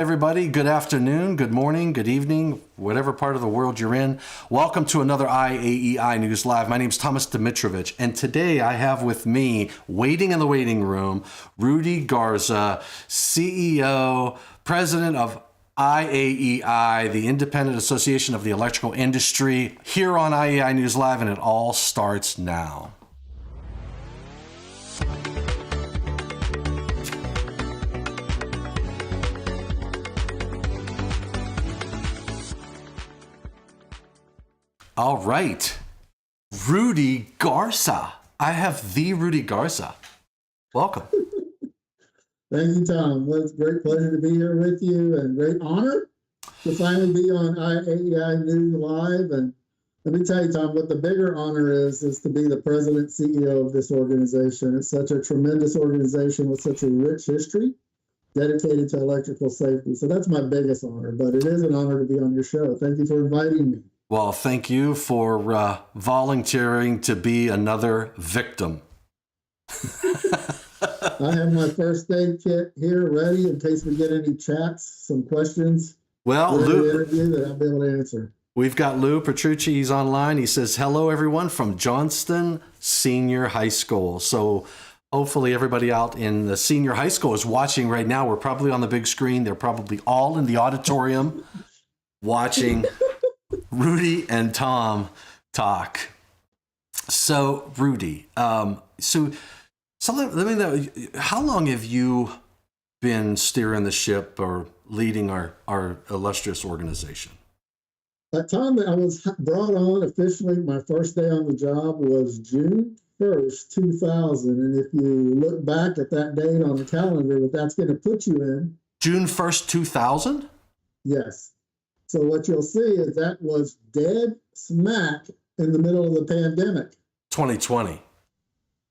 Everybody, good afternoon, good morning, good evening, whatever part of the world you're in. Welcome to another IAEI News Live. My name is Thomas Dimitrovich, and today I have with me, waiting in the waiting room, Rudy Garza, CEO, President of IAEI, the Independent Association of the Electrical Industry, here on IAEI News Live, and it all starts now. All right, Rudy Garza. I have the Rudy Garza. Welcome. Thank you, Tom. Well, it's a great pleasure to be here with you and great honor to finally be on IAEI News Live. And let me tell you, Tom, what the bigger honor is to be the president CEO of this organization. It's such a tremendous organization with such a rich history dedicated to electrical safety. So that's my biggest honor, but it is an honor to be on your show. Thank you for inviting me. Well, thank you for volunteering to be another victim. I have my first aid kit here ready in case we get any chats, some questions. Well, Lou, interview that I'll be able to answer. We've got Lou Petrucci. He's online. He says, hello, everyone from Johnston Senior High School. So hopefully everybody out in the senior high school is watching right now. We're probably on the big screen. They're probably all in the auditorium watching Rudy and Tom talk. So, Rudy, so let me know, how long have you been steering the ship or leading our illustrious organization? That time that I was brought on officially, my first day on the job was June 1st, 2000. And if you look back at that date on the calendar, what that's going to put you in. June 1st, 2000? Yes. So what you'll see is that was dead smack in the middle of the pandemic. 2020.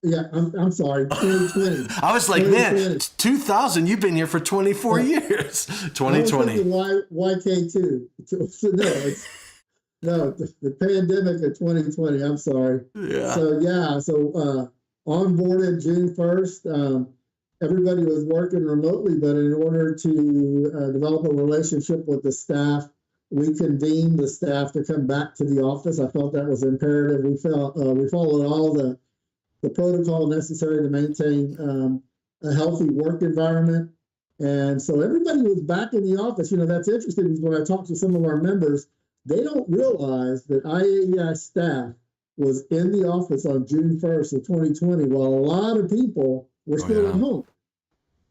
Yeah, I'm sorry, 2020. I was like, man, 2000, you've been here for 24 years. 2020. YK2. No, the pandemic of 2020, I'm sorry. Yeah. So onboarded June 1st. Everybody was working remotely, but in order to develop a relationship with the staff, we convened the staff to come back to the office. I felt that was imperative. We followed all the protocol necessary to maintain a healthy work environment. And so everybody was back in the office. You know, that's interesting because when I talk to some of our members, they don't realize that IAEI staff was in the office on June 1st of 2020, while a lot of people were still at home.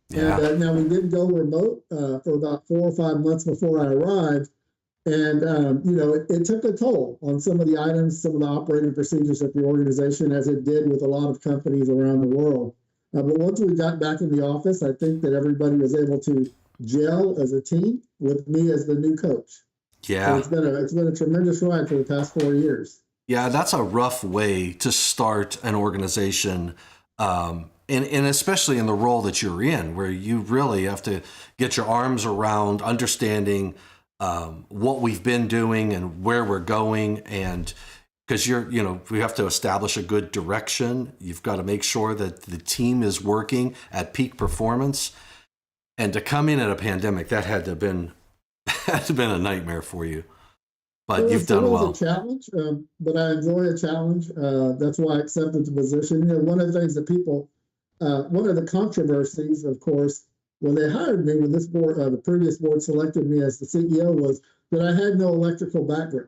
Yeah. And now we did go remote for about 4 or 5 months before I arrived. And, it took a toll on some of the items, some of the operating procedures at the organization, as it did with a lot of companies around the world. But once we got back in the office, I think that everybody was able to gel as a team with me as the new coach. Yeah. So it's been a tremendous ride for the past 4 years. Yeah, that's a rough way to start an organization, and especially in the role that you're in, where you really have to get your arms around understanding what we've been doing and where we're going. And because we have to establish a good direction. You've got to make sure that the team is working at peak performance. And to come in at a pandemic, that had to have been a nightmare for you. But you've done well. It was a challenge, but I enjoy a challenge. That's why I accepted the position. One of the things that one of the controversies, of course, when they hired me, when this board, the previous board selected me as the CEO, was that I had no electrical background.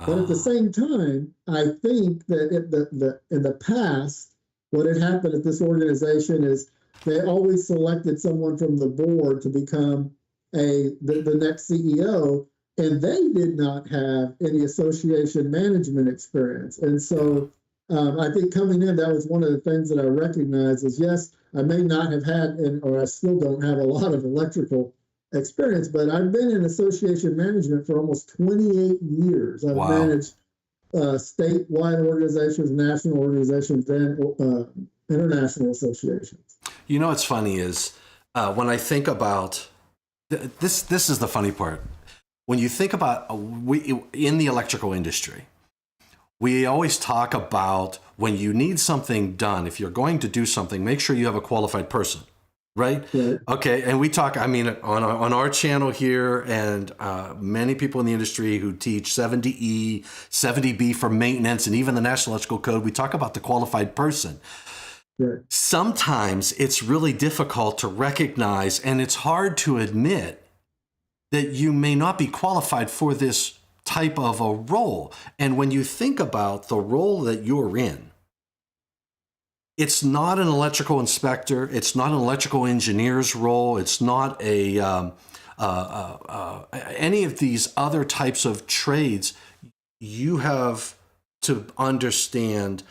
But at the same time, I think that in the past, what had happened at this organization is they always selected someone from the board to become the next CEO, and they did not have any association management experience. And so I think coming in, that was one of the things that I recognized is, yes, I may not have had, or I still don't have a lot of electrical experience, but I've been in association management for almost 28 years. I've managed statewide organizations, national organizations, and international associations. You know what's funny is when I think about this is the funny part. When you think about in the electrical industry, we always talk about when you need something done, if you're going to do something, make sure you have a qualified person. Right? Right. Okay. And we talk, I mean, on our channel here, and many people in the industry who teach 70E, 70B for maintenance, and even the National Electrical Code, we talk about the qualified person. Right. Sometimes it's really difficult to recognize, and it's hard to admit that you may not be qualified for this type of a role. And when you think about the role that you're in, it's not an electrical inspector. It's not an electrical engineer's role. It's not any of these other types of trades. You have to understand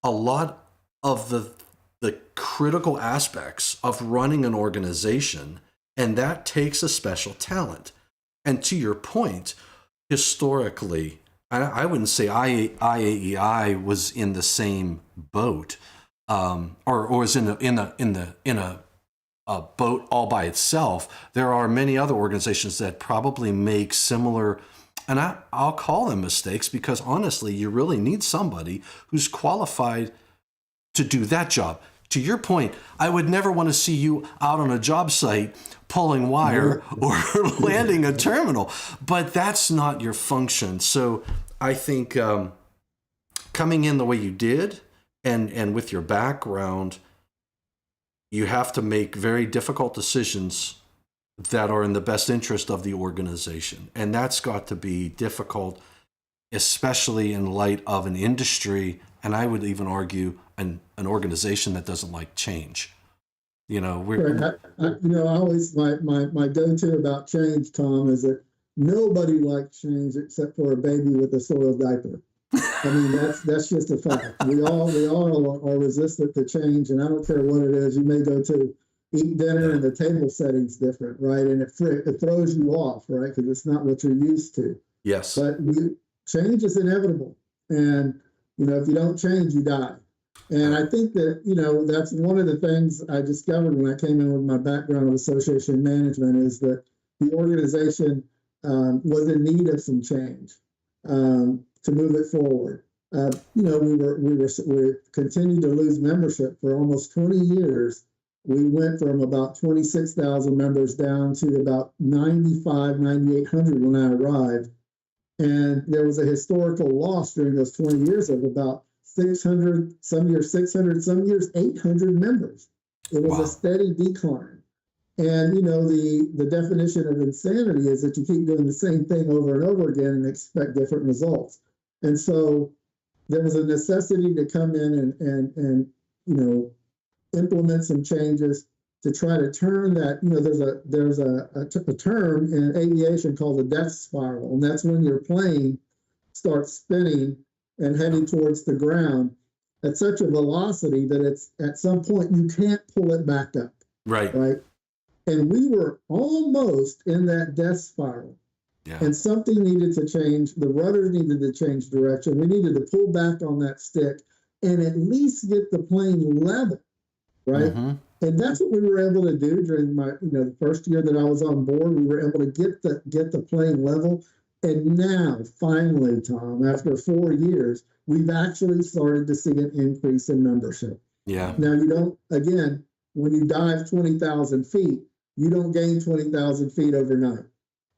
a lot of the critical aspects of running an organization, and that takes a special talent. And to your point, historically, I wouldn't say IAEI was in the same boat. Or was in a boat all by itself. There are many other organizations that probably make similar, and I'll call them mistakes, because honestly, you really need somebody who's qualified to do that job. To your point, I would never want to see you out on a job site pulling wire or landing a terminal, but that's not your function. So I think coming in the way you did, and with your background, you have to make very difficult decisions that are in the best interest of the organization. And that's got to be difficult, especially in light of an industry, and I would even argue an organization that doesn't like change. You know, I always, my go-to about change, Tom, is that nobody likes change except for a baby with a soiled diaper. I mean, that's just a fact. We all are resistant to change, and I don't care what it is. You may go to eat dinner and the table setting's different, right? And it throws you off, right? Because it's not what you're used to. Yes. But change is inevitable, and if you don't change, you die. And I think that that's one of the things I discovered when I came in with my background of association management, is that the organization was in need of some change. To move it forward. We continued to lose membership for almost 20 years. We went from about 26,000 members down to about 9,800 when I arrived. And there was a historical loss during those 20 years of about 600, some years 600, some years 800 members. It was a steady decline. And the definition of insanity is that you keep doing the same thing over and over again and expect different results. And so there was a necessity to come in and implement some changes to try to turn that. There's a term in aviation called the death spiral, and that's when your plane starts spinning and heading towards the ground at such a velocity that it's at some point you can't pull it back up. Right. Right. And we were almost in that death spiral. Yeah. And something needed to change. The rudder needed to change direction. We needed to pull back on that stick and at least get the plane level, right? Mm-hmm. And that's what we were able to do during my, the first year that I was on board. We were able to get the plane level. And now, finally, Tom, after 4 years, we've actually started to see an increase in membership. Yeah. Now, again, when you dive 20,000 feet, you don't gain 20,000 feet overnight.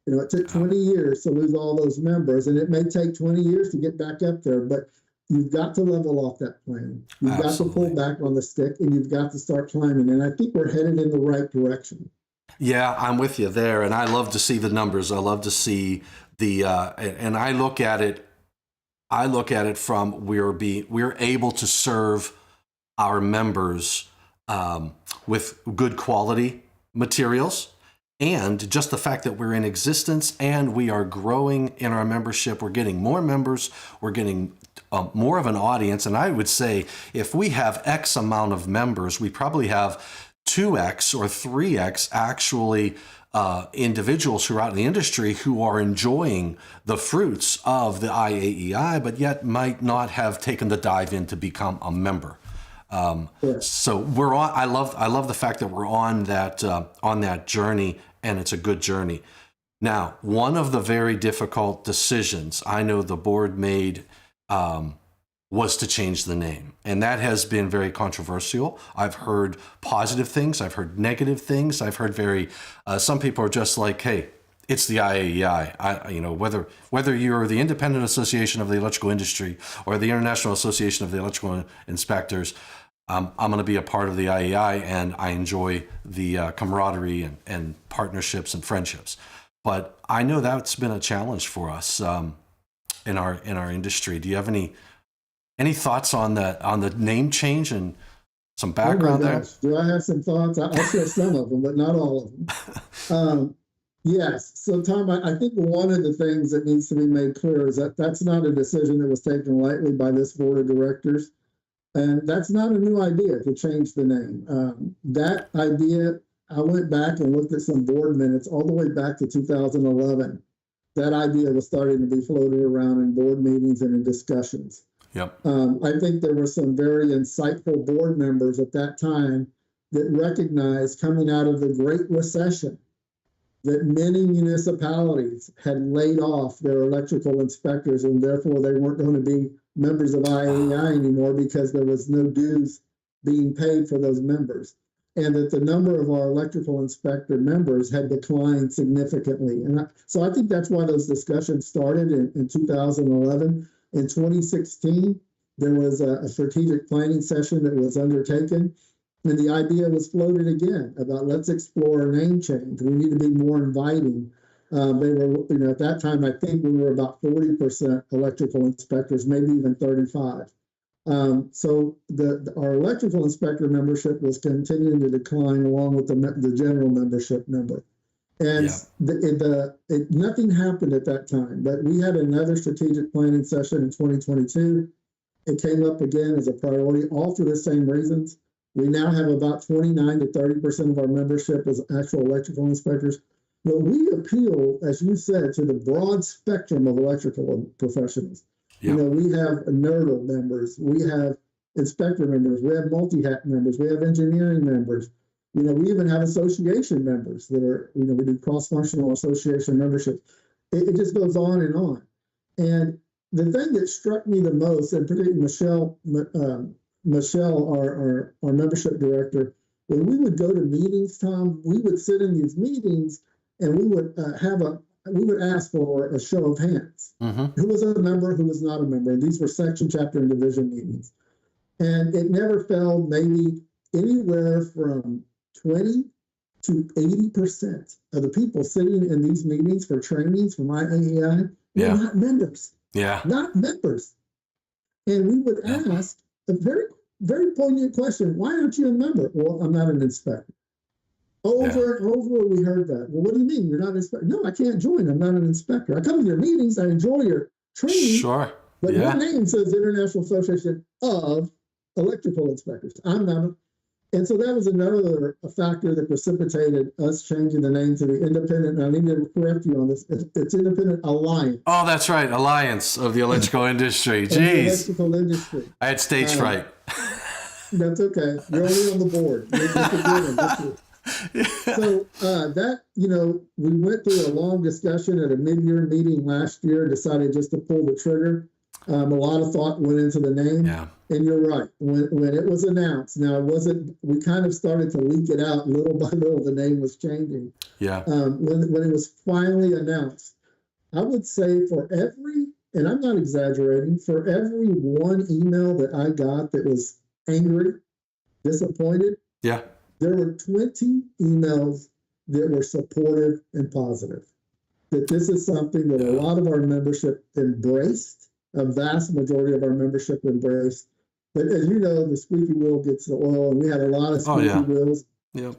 It took 20 years to lose all those members, and it may take 20 years to get back up there, but you've got to level off that plane. You've got to pull back on the stick, and you've got to start climbing. And I think we're headed in the right direction. Yeah, I'm with you there. And I love to see the numbers. I love to see and I look at it from we're able to serve our members with good quality materials. And just the fact that we're in existence and we are growing in our membership, we're getting more members, we're getting more of an audience. And I would say if we have X amount of members, we probably have 2X or 3X actually individuals who are out in the industry who are enjoying the fruits of the IAEI, but yet might not have taken the dive in to become a member. So we're on. I love the fact that we're on that journey, and it's a good journey. Now, one of the very difficult decisions I know the board made was to change the name. And that has been very controversial. I've heard positive things. I've heard negative things. I've heard some people are just like, hey, it's the IAEI. Whether you're the Independent Association of the Electrical Industry or the International Association of the Electrical Inspectors, I'm going to be a part of the IAEI, and I enjoy the camaraderie and partnerships and friendships. But I know that's been a challenge for us in our industry. Do you have any thoughts on the name change and some background there? Do I have some thoughts? I'll share some of them, but not all of them. Yes. So, Tom, I think one of the things that needs to be made clear is that that's not a decision that was taken lightly by this board of directors. And that's not a new idea to change the name. That idea, I went back and looked at some board minutes all the way back to 2011. That idea was starting to be floated around in board meetings and in discussions. Yep. I think there were some very insightful board members at that time that recognized, coming out of the Great Recession, that many municipalities had laid off their electrical inspectors, and therefore they weren't going to be members of IAEI anymore because there was no dues being paid for those members, and that the number of our electrical inspector members had declined significantly. And so I think that's why those discussions started in 2011. In 2016, there was a strategic planning session that was undertaken, and the idea was floated again about, let's explore a name change. We need to be more inviting. They were, at that time, I think we were about 40% electrical inspectors, maybe even 35. So our electrical inspector membership was continuing to decline along with the general membership number. And nothing happened at that time, but we had another strategic planning session in 2022. It came up again as a priority, all for the same reasons. We now have about 29 to 30% of our membership as actual electrical inspectors. But we appeal, as you said, to the broad spectrum of electrical professionals. Yep. We have NERDL members, we have inspector members, we have multi-hat members, we have engineering members. We even have association members that are, we do cross-functional association membership. It just goes on and on. And the thing that struck me the most, and particularly Michelle, our membership director, when we would go to meetings, Tom, we would sit in these meetings and we would ask for a show of hands. Mm-hmm. Who was a member, who was not a member? And these were section, chapter, and division meetings. And it never fell maybe anywhere from 20 to 80% of the people sitting in these meetings for trainings from IAEI were not members. Yeah. Not members. And we would ask a very, very poignant question: why aren't you a member? Well, I'm not an inspector. Over and over we heard that. Well, what do you mean you're not an inspector? No, I can't join. I'm not an inspector. I come to your meetings. I enjoy your training. Sure. But your name says International Association of Electrical Inspectors. I'm not. And so that was another factor that precipitated us changing the name to the Independent. And I need to correct you on this. It's Independent Alliance. Oh, that's right. Alliance of the Electrical Industry. Jeez. Electrical Industry. I had stage fright. That's okay. You're only on the board. So we went through a long discussion at a mid-year meeting last year and decided just to pull the trigger. A lot of thought went into the name. Yeah. And you're right. When it was announced, now we kind of started to leak it out little by little, the name was changing. Yeah. When it was finally announced, I would say and I'm not exaggerating, for every one email that I got that was angry, disappointed, there were 20 emails that were supportive and positive. That this is something that a lot of our membership embraced, a vast majority of our membership embraced. But as you know, the squeaky wheel gets the oil, and we had a lot of squeaky wheels. Yep.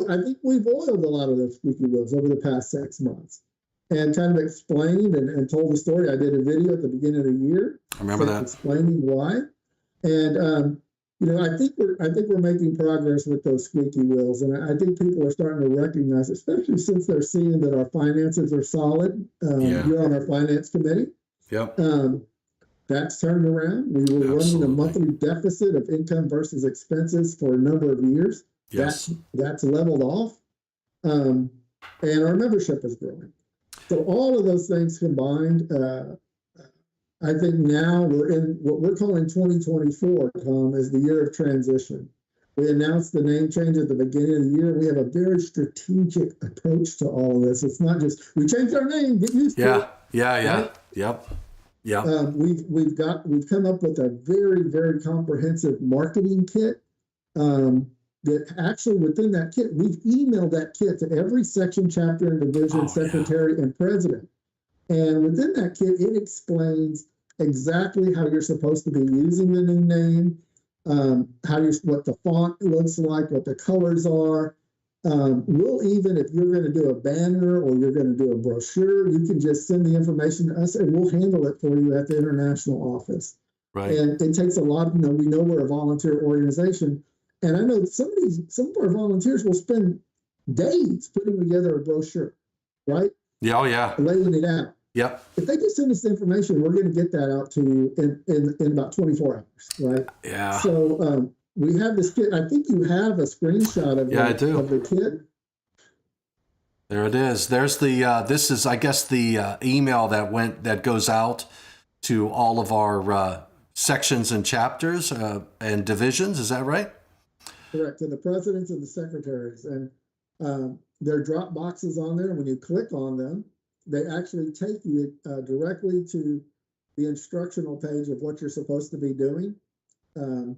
I think we've oiled a lot of those squeaky wheels over the past 6 months, and kind of explained and told the story. I did a video at the beginning of the year. I remember that, explaining why. And I think we're making progress with those squeaky wheels, and I think people are starting to recognize, especially since they're seeing that our finances are solid. You're on our finance committee. Yep. That's turned around. We were running a monthly deficit of income versus expenses for a number of years. Yes. That's leveled off, and our membership is growing. So all of those things combined I think now we're in what we're calling 2024, Tom, is the year of transition. We announced the name change at the beginning of the year. We have a very strategic approach to all of this. It's not just we changed our name, get used to it. Yeah. Right? Yep. Yeah. We've come up with a very, very comprehensive marketing kit. That actually within that kit, we've emailed that kit to every section, chapter, and division secretary and president. And within that kit, it explains exactly how you're supposed to be using the new name, what the font looks like, what the colors are. We'll even, if you're going to do a banner or you're going to do a brochure, you can just send the information to us and we'll handle it for you at the international office. Right. And it takes a lot of, we know we're a volunteer organization. And I know some of our volunteers will spend days putting together a brochure, right? Yeah, oh yeah. Laying it out. Yep. If they just send us the information, we're going to get that out to you in about 24 hours, right? Yeah. So we have this kit. I think you have a screenshot of, of the kit. There it is. There's the, this is, I guess, the email that goes out to all of our sections and chapters and divisions. Is that right? Correct. To the presidents and the secretaries. And there are drop boxes on there. When you click on them, they actually take you directly to the instructional page of what you're supposed to be doing and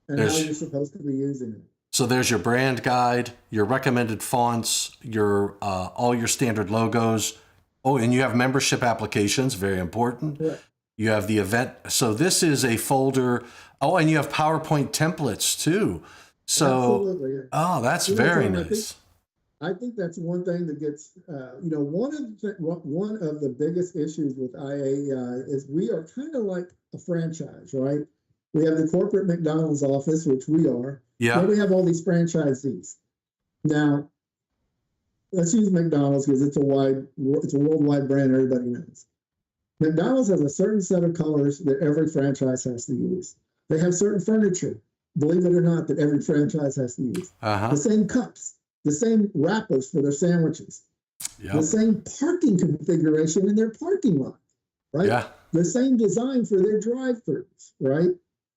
how you're supposed to be using it. So there's your brand guide, your recommended fonts, your all your standard logos. Oh, and you have membership applications, very important. Correct. You have the event. So this is a folder. Oh, and you have PowerPoint templates too. So, absolutely. Oh, that's very nice. I think that's one thing that gets, one of the biggest issues with IAEI is we are kind of like a franchise, right? We have the corporate McDonald's office, which we are. Yeah. Then we have all these franchisees. Now, let's use McDonald's because it's a worldwide brand everybody knows. McDonald's has a certain set of colors that every franchise has to use. They have certain furniture, believe it or not, that every franchise has to use. The same cups, the same wrappers for their sandwiches, the same parking configuration in their parking lot, right? Yeah. The same design for their drive-thrus, right?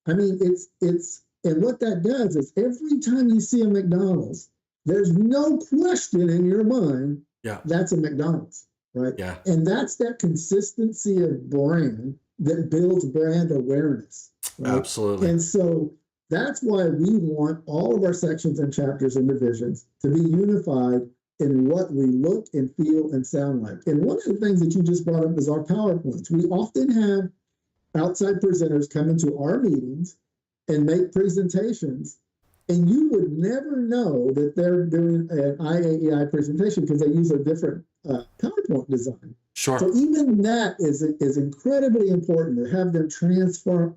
I mean, and what that does is every time you see a McDonald's, there's no question in your mind, that's a McDonald's, right? Yeah. And that's that consistency of brand that builds brand awareness. Right? Absolutely. And so that's why we want all of our sections and chapters and divisions to be unified in what we look and feel and sound like. And one of the things that you just brought up is our PowerPoints. We often have outside presenters come into our meetings and make presentations, and you would never know that they're doing an IAEI presentation because they use a different PowerPoint design. Sure. So even that is incredibly important to have them transfer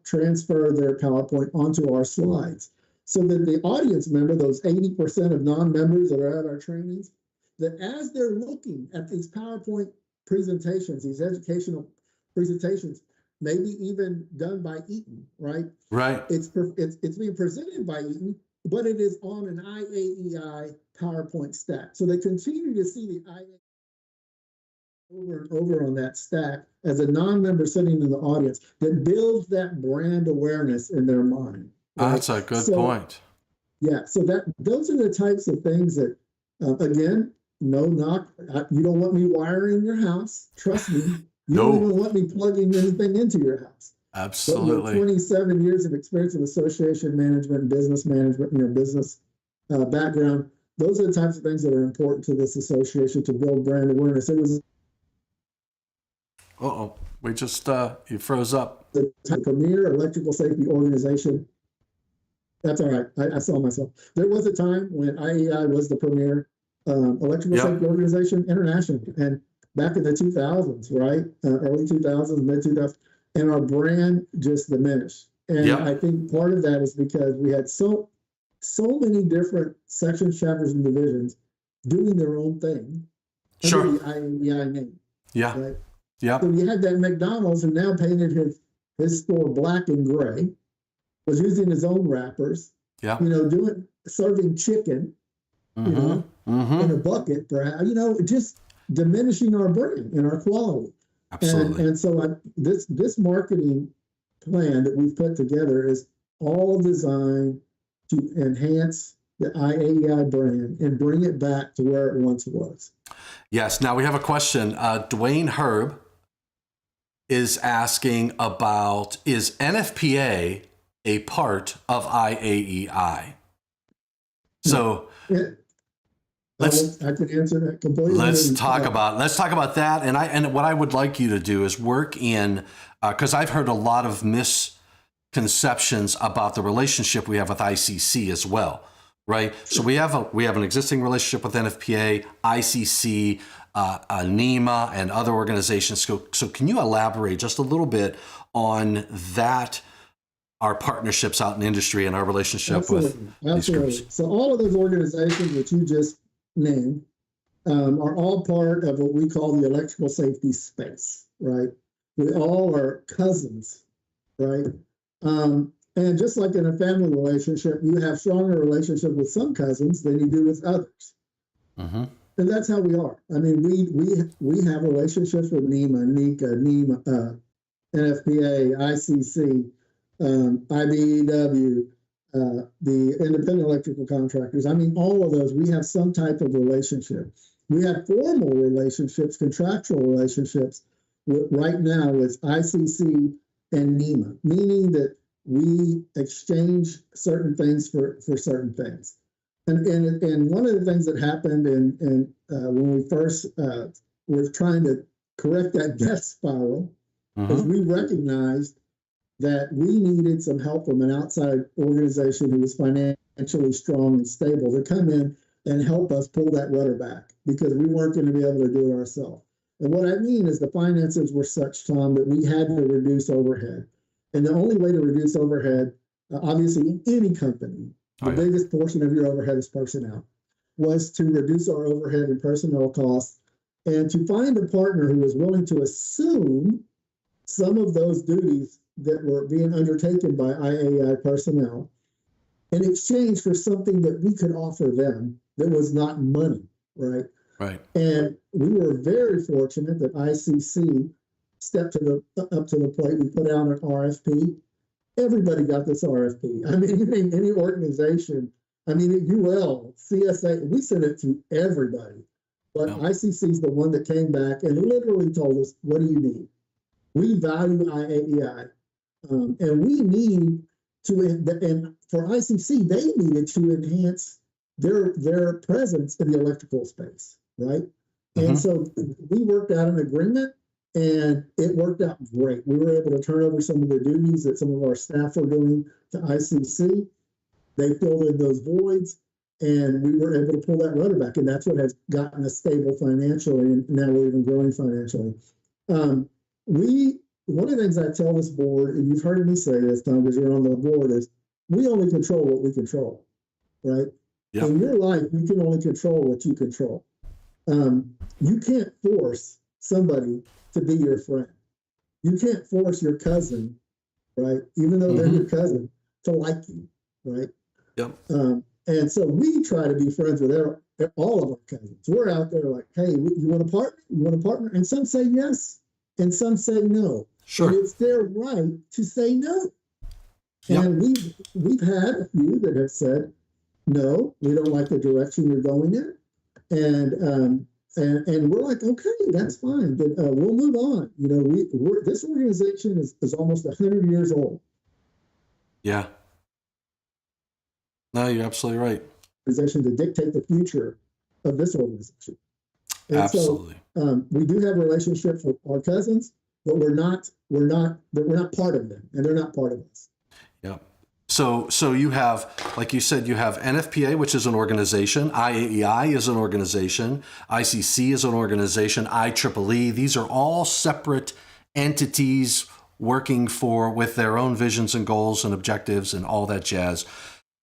their PowerPoint onto our slides so that the audience member, those 80% of non-members that are at our trainings, that as they're looking at these PowerPoint presentations, these educational presentations, maybe even done by Eaton, right? Right. It's being presented by Eaton, but it is on an IAEI PowerPoint stack. So they continue to see the IAEI over and over on that stack as a non-member sitting in the audience that builds that brand awareness in their mind. Right? That's a good point. Yeah, so those are the types of things that, again, no knock. You don't want me wiring your house. Trust me. You don't even want me plugging anything into your house. Absolutely. But with 27 years of experience in association management, business management, business background, those are the types of things that are important to this association to build brand awareness. It was. We just, you froze up. The premier electrical safety organization. That's all right. I saw myself. There was a time when IAEI was the premier electrical safety organization internationally. And back in the 2000s, right? Early 2000s, mid 2000s, and our brand just diminished. And I think part of that is because we had so many different sections, chapters, and divisions doing their own thing under the IAEI name. Yeah. Right? Yeah. So you had that McDonald's who now painted his store black and gray, was using his own wrappers, serving chicken, in a bucket, perhaps, just diminishing our brand and our quality. Absolutely. And so this marketing plan that we've put together is all designed to enhance the IAEI brand and bring it back to where it once was. Yes. Now we have a question. Dwayne Herb is asking about, is NFPA a part of IAEI? So I can answer that completely. let's talk about that. And what I would like you to do is work in, because I've heard a lot of misconceptions about the relationship we have with ICC as well, right? So we have an existing relationship with NFPA, ICC, NEMA, and other organizations. So can you elaborate just a little bit on that? Our partnerships out in industry and our relationship with these groups. So all of those organizations that you just named are all part of what we call the electrical safety space, right? We all are cousins, right? And just like in a family relationship, you have stronger relationship with some cousins than you do with others. Mm-hmm. And that's how we are. I mean, we have relationships with NEMA, NECA, NFPA, ICC, IBEW, the independent electrical contractors. I mean, all of those, we have some type of relationship. We have formal relationships, contractual relationships right now with ICC and NEMA, meaning that we exchange certain things for certain things. And one of the things that happened when we first were trying to correct that death spiral is we recognized that we needed some help from an outside organization who was financially strong and stable to come in and help us pull that rudder back, because we weren't going to be able to do it ourselves. And what I mean is the finances were such, Tom, that we had to reduce overhead. And the only way to reduce overhead, obviously in any company, the biggest portion of your overhead is personnel, was to reduce our overhead and personnel costs and to find a partner who was willing to assume some of those duties that were being undertaken by IAEI personnel in exchange for something that we could offer them that was not money, right? Right. And we were very fortunate that ICC stepped up to the plate. We put out an RFP. Everybody got this RFP. I mean, you name any organization. I mean, UL, CSA, we sent it to everybody. But ICC is the one that came back and literally told us, what do you need? We value IAEI. And we need to, and for ICC, they needed to enhance their presence in the electrical space, right? And so we worked out an agreement, and it worked out great. We were able to turn over some of the duties that some of our staff were doing to ICC. They filled in those voids, and we were able to pull that rudder back. And that's what has gotten us stable financially, and now we're even growing financially. One of the things I tell this board, and you've heard me say this, Tom, because you're on the board, is we only control what we control, right? Yep. In your life, you can only control what you control. You can't force somebody to be your friend. You can't force your cousin, right? Even though they're your cousin, to like you, right? Yep. And so we try to be friends with all of our cousins. We're out there like, hey, you want to partner? You want to partner? And some say yes, and some say no. Sure. And it's their right to say no. Yep. And we've had a few that have said, no, we don't like the direction you're going in. And we're like, okay, that's fine, but we'll move on. You know, this organization is almost 100 years old. Yeah. No, you're absolutely right. Organization to dictate the future of this organization. And absolutely. So we do have relationships with our cousins, but we're not part of them, and they're not part of us. Yeah. So you have, like you said, you have NFPA, which is an organization. IAEI is an organization. ICC is an organization. IEEE. These are all separate entities working with their own visions and goals and objectives and all that jazz.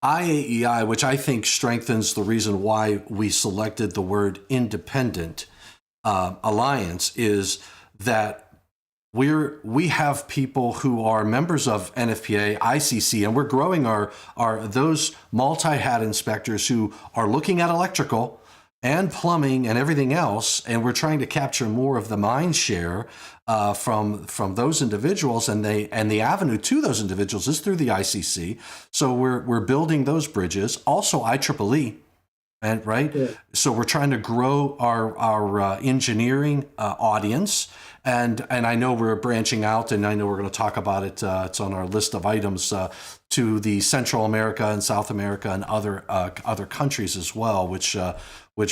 IAEI, which I think strengthens the reason why we selected the word independent alliance, is that we have people who are members of NFPA, ICC, and we're growing those multi-hat inspectors who are looking at electrical, and plumbing and everything else, and we're trying to capture more of the mind share from those individuals, and the avenue to those individuals is through the ICC. So we're building those bridges. Also, IEEE. And right, Yeah. so we're trying to grow our engineering audience, and I know we're branching out, and I know we're going to talk about it. It's on our list of items to the Central America and South America and other countries as well, which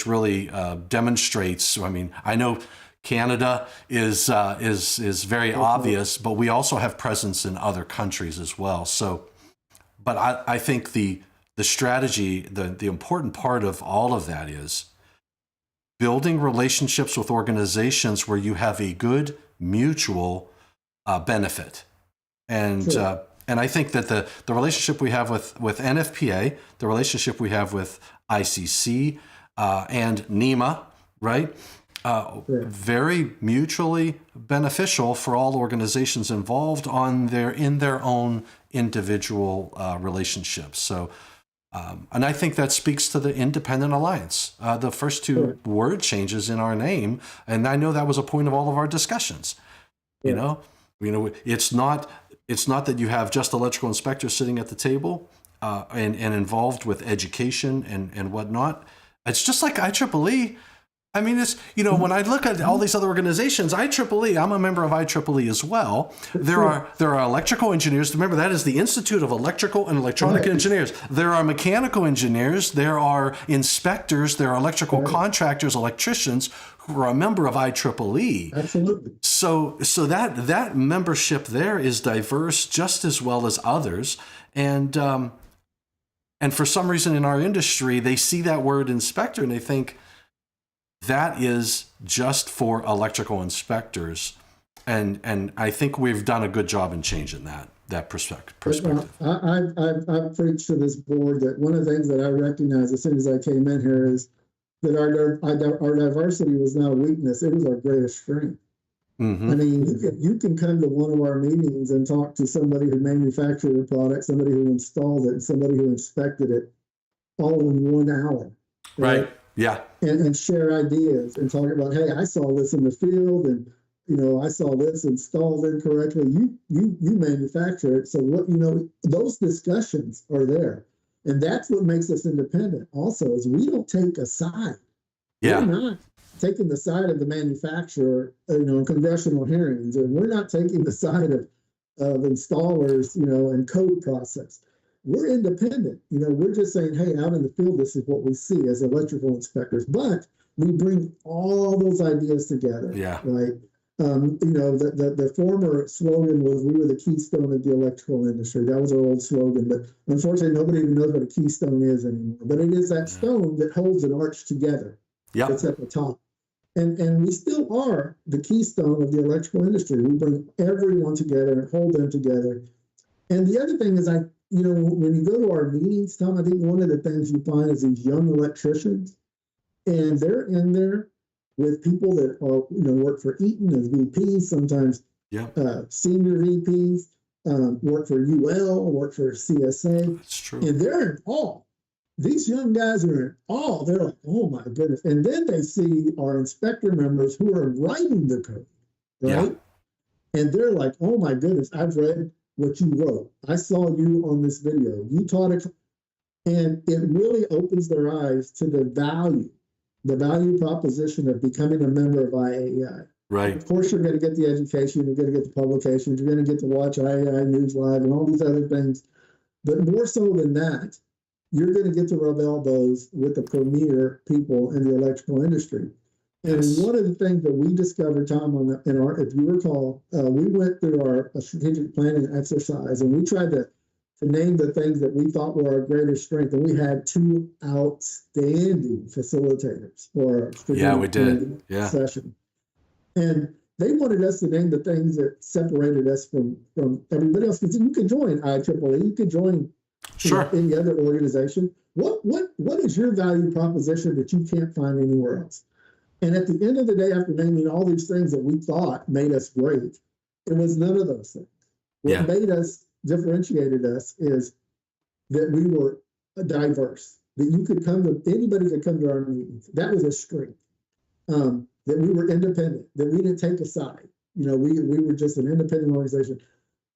really demonstrates. I mean, I know Canada is very obvious, but we also have presence in other countries as well. So, but I think the strategy, the important part of all of that is building relationships with organizations where you have a good mutual benefit. And Sure. and I think that the relationship we have with NFPA, the relationship we have with ICC and NEMA, right? Very mutually beneficial for all organizations involved in their own individual relationships. So. And I think that speaks to the Independent Alliance. The first two word changes in our name, and I know that was a point of all of our discussions. You know, it's not that you have just electrical inspectors sitting at the table and involved with education and whatnot. It's just like IEEE. I mean, it's, when I look at all these other organizations, IEEE, I'm a member of IEEE as well. There are electrical engineers. Remember, that is the Institute of Electrical and Electronic Engineers. There are mechanical engineers. There are inspectors. There are electrical contractors, electricians who are a member of IEEE. Absolutely. So that membership there is diverse just as well as others. And for some reason in our industry, they see that word inspector and they think, that is just for electrical inspectors, and I think we've done a good job in changing that perspective. I've preached to this board that one of the things that I recognized as soon as I came in here is that our diversity was not a weakness; it was our greatest strength. Mm-hmm. I mean, you can come to one of our meetings and talk to somebody who manufactured a product, somebody who installed it, and somebody who inspected it, all in 1 hour. Right. Yeah. And share ideas and talk about, hey, I saw this in the field, and I saw this installed incorrectly. You manufacture it, so what those discussions are there, and that's what makes us independent. Also, is we don't take a side. Yeah. We're not taking the side of the manufacturer, in congressional hearings, and we're not taking the side of installers, and code process. We're independent. We're just saying, hey, out in the field, this is what we see as electrical inspectors. But we bring all those ideas together. Yeah. Right. The former slogan was, we were the keystone of the electrical industry. That was our old slogan. But unfortunately, nobody even knows what a keystone is anymore. But it is that stone that holds an arch together. Yeah. That's at the top. And we still are the keystone of the electrical industry. We bring everyone together and hold them together. And the other thing is, when you go to our meetings, Tom, I think one of the things you find is these young electricians, and they're in there with people that are, work for Eaton as VPs, sometimes senior VPs, work for UL, work for CSA. That's true. And they're in awe. These young guys are in awe. They're like, oh my goodness. And then they see our inspector members who are writing the code, right? Yeah. And they're like, oh my goodness, I've read what you wrote. I saw you on this video. You taught it. And it really opens their eyes to the value proposition of becoming a member of IAEI. Right. Of course, you're going to get the education, you're going to get the publications, you're going to get to watch IAEINewsLIve and all these other things. But more so than that, you're going to get to rub elbows with the premier people in the electrical industry. And one of the things that we discovered, Tom, if you recall, we went through our strategic planning exercise, and we tried to name the things that we thought were our greatest strength. And we had 2 outstanding facilitators for our strategic planning session. And they wanted us to name the things that separated us from everybody else. Because you could join IEEE, you could join any other organization. What is your value proposition that you can't find anywhere else? And at the end of the day, after naming all these things that we thought made us great, it was none of those things. What made us, differentiated us, is that we were diverse. that you could come to, anybody could come to our meetings. That was a strength. That we were independent, that we didn't take a side. You know, we were just an independent organization.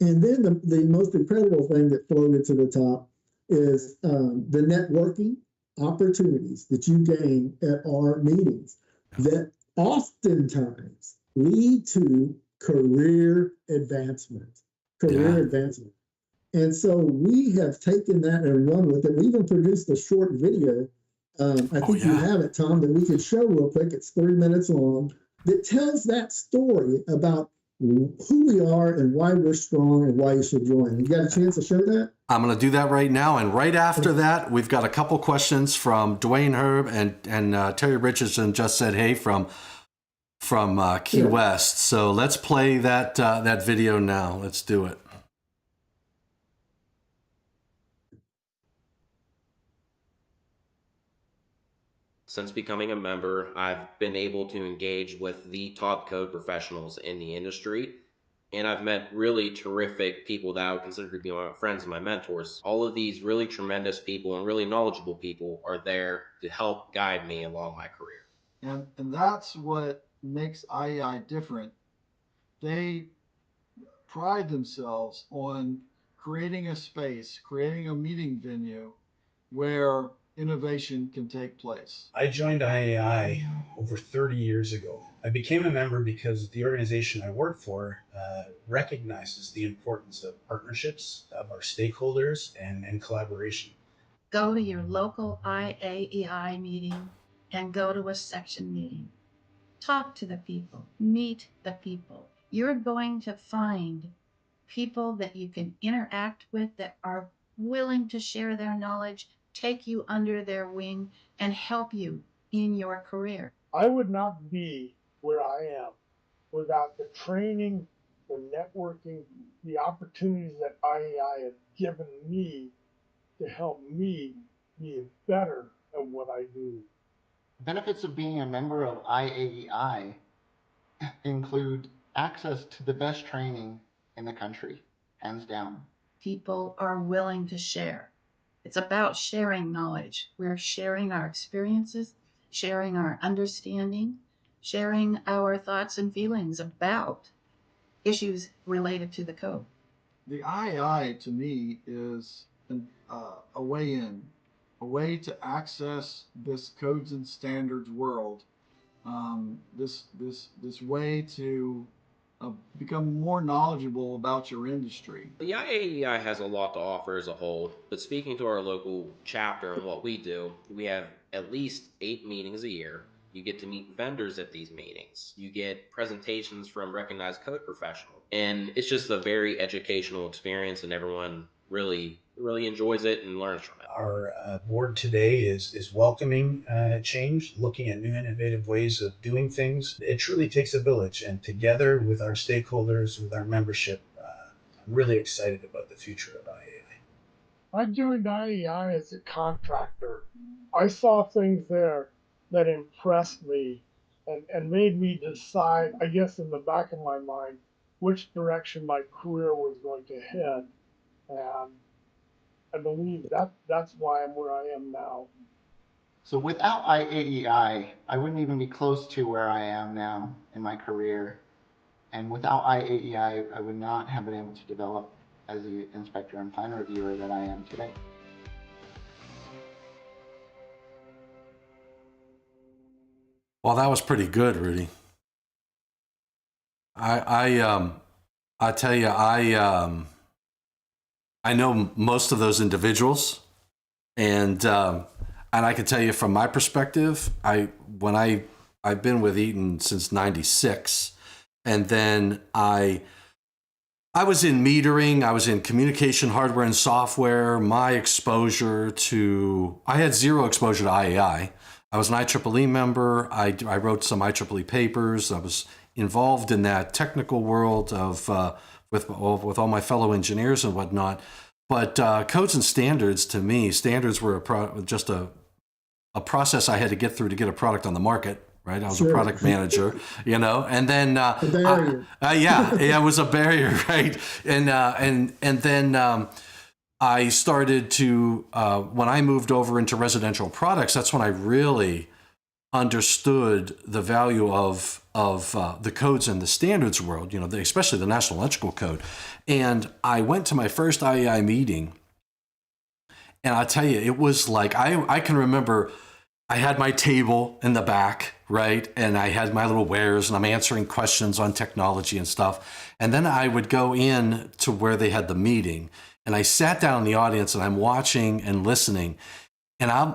And then the most incredible thing that floated to the top is the networking opportunities that you gain at our meetings that oftentimes lead to career advancement. And so we have taken that and run with it. We even produced a short video. I think you have it, Tom, that we could show real quick. It's 3 minutes long, that tells that story about who we are and why we're strong and why you should join. You got a chance to show that? I'm going to do that right now. And right after that, we've got a couple questions from Dwayne Herb and Terry Richardson just said, hey, from Key West. So let's play that video now. Let's do it. Since becoming a member, I've been able to engage with the top code professionals in the industry, and I've met really terrific people that I would consider to be my friends and my mentors. All of these really tremendous people and really knowledgeable people are there to help guide me along my career. And that's what makes IAEI different. They pride themselves on creating a space, creating a meeting venue where innovation can take place. I joined IAEI over 30 years ago. I became a member because the organization I work for recognizes the importance of partnerships, of our stakeholders, and collaboration. Go to your local IAEI meeting and go to a section meeting. Talk to the people, meet the people. You're going to find people that you can interact with that are willing to share their knowledge, take you under their wing, and help you in your career. I would not be where I am without the training, the networking, the opportunities that IAEI has given me to help me be better at what I do. Benefits of being a member of IAEI include access to the best training in the country, hands down. People are willing to share. It's about sharing knowledge. We're sharing our experiences, sharing our understanding, sharing our thoughts and feelings about issues related to the code. The IAEI to me is a way in, a way to access this codes and standards world. This way to become more knowledgeable about your industry. The IAEI has a lot to offer as a whole, but speaking to our local chapter and what we do, we have at least 8 meetings a year. You get to meet vendors at these meetings. You get presentations from recognized code professionals. And it's just a very educational experience, and everyone really enjoys it and learns from it. Our board today is welcoming change, looking at new innovative ways of doing things. It truly takes a village, and together with our stakeholders, with our membership, I'm really excited about the future of IAEI. I joined IAEI as a contractor. I saw things there that impressed me and made me decide, I guess in the back of my mind, which direction my career was going to head. And I believe that's why I'm where I am now. So without IAEI, I wouldn't even be close to where I am now in my career. And without IAEI, I would not have been able to develop as the inspector and plan reviewer that I am today. Well, that was pretty good, Rudy. I tell you, I know most of those individuals, and I can tell you from my perspective, I've been with Eaton since '96, and then I was in metering, I was in communication hardware and software. My exposure I had zero exposure to IAEI. I was an IEEE member. I wrote some IEEE papers. I was involved in that technical world of with all my fellow engineers and whatnot. But codes and standards, to me, standards were just a process I had to get through to get a product on the market. Right, I was a product manager, and then it was a barrier, right? And then I started to, when I moved over into residential products, that's when I really understood the value of the codes and the standards world, especially the National Electrical Code. And I went to my first IAEI meeting, and I'll tell you, it was like, I can remember I had my table in the back, right? And I had my little wares, and I'm answering questions on technology and stuff. And then I would go in to where they had the meeting, and I sat down in the audience, and I'm watching and listening. And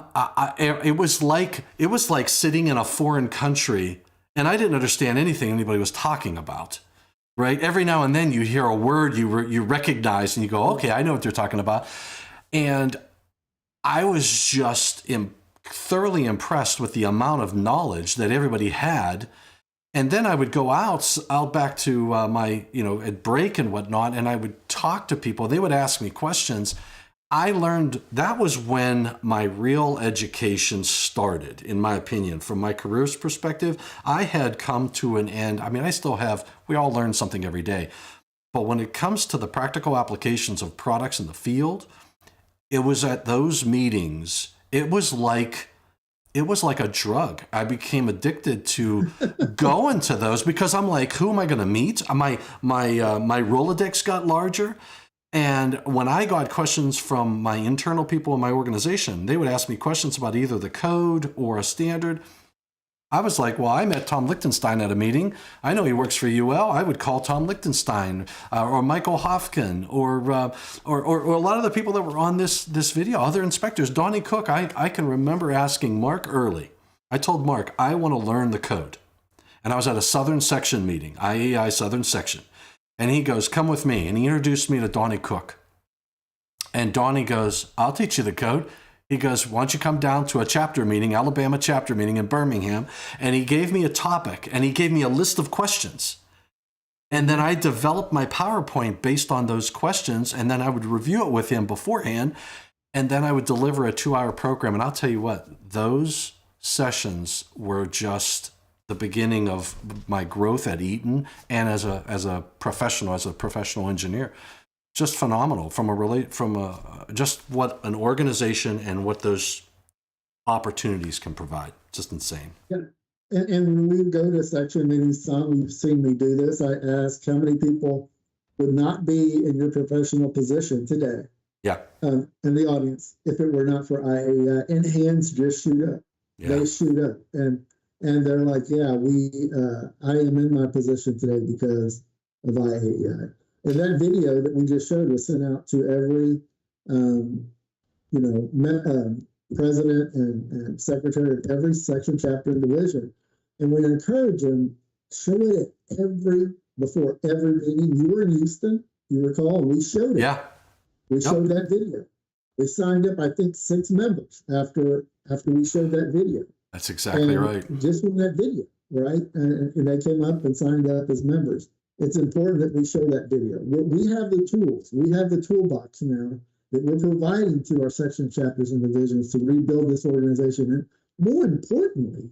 it was like sitting in a foreign country, and I didn't understand anything anybody was talking about, right? Every now and then you hear a word you recognize, and you go, okay, I know what they're talking about. And I was just thoroughly impressed with the amount of knowledge that everybody had. And then I would go out back to my, at break and whatnot, and I would talk to people. They would ask me questions. I learned that was when my real education started, in my opinion. From my career's perspective, I had come to an end. I mean, I still have, we all learn something every day. But when it comes to the practical applications of products in the field, it was at those meetings, it was like a drug. I became addicted to going to those because I'm like, who am I going to meet? My Rolodex got larger. And when I got questions from my internal people in my organization, they would ask me questions about either the code or a standard. I was like, well, I met Tom Lichtenstein at a meeting. I know he works for UL. I would call Tom Lichtenstein or Michael Hofkin or a lot of the people that were on this video, other inspectors. Donnie Cook, I can remember asking Mark early. I told Mark, I want to learn the code. And I was at a Southern Section meeting, IAEI Southern Section. And he goes, come with me. And he introduced me to Donnie Cook. And Donnie goes, I'll teach you the code. He goes, why don't you come down to a chapter meeting, Alabama chapter meeting in Birmingham? And he gave me a topic, and he gave me a list of questions. And then I developed my PowerPoint based on those questions, and then I would review it with him beforehand, and then I would deliver a 2-hour program. And I'll tell you what, those sessions were just the beginning of my growth at Eaton and as a professional engineer. Just phenomenal from just what an organization and what those opportunities can provide. Just insane. Yeah. And when we go to section meetings, you've seen me do this. I ask how many people would not be in your professional position today. Yeah. In the audience, if it were not for IAEI, and hands just shoot up. Yeah. They shoot up, and they're like, yeah, I am in my position today because of IAEI. And that video that we just showed was sent out to every, president and secretary of every section, chapter, and division. And we encourage them, show it before every meeting. You were in Houston, you recall, and we showed it. Yeah. We showed that video. We signed up, I think, 6 members after we showed that video. That's exactly right. Just from that video, right? And they came up and signed up as members. It's important that we show that video. We have the tools. We have the toolbox now that we're providing to our section chapters and divisions to rebuild this organization. And more importantly,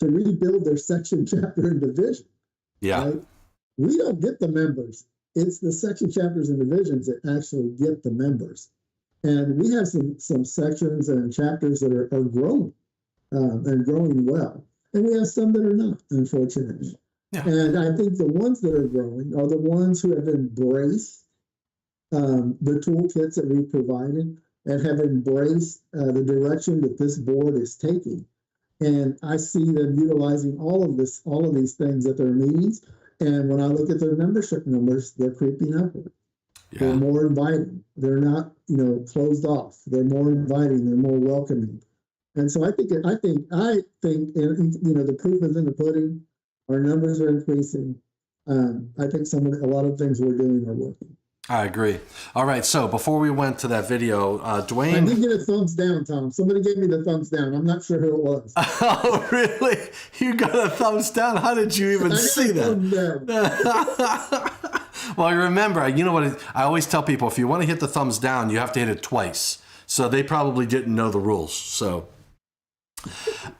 to rebuild their section chapter and division. Yeah. Right? We don't get the members. It's the section chapters and divisions that actually get the members. And we have some sections and chapters that are growing and growing well. And we have some that are not, unfortunately. Yeah. And I think the ones that are growing are the ones who have embraced the toolkits that we've provided and have embraced the direction that this board is taking. And I see them utilizing all of these things at their meetings. And when I look at their membership numbers, they're creeping upward. Yeah. They're more inviting. They're not, closed off. They're more inviting. They're more welcoming. And so I think, and, the proof is in the pudding. Our numbers are increasing. I think a lot of things we're doing are working. I agree. All right. So before we went to that video, Dwayne. I did get a thumbs down, Tom. Somebody gave me the thumbs down. I'm not sure who it was. Oh, really? You got a thumbs down? How did you even see that? Well, remember, you know what? I always tell people, if you want to hit the thumbs down, you have to hit it twice. So they probably didn't know the rules. So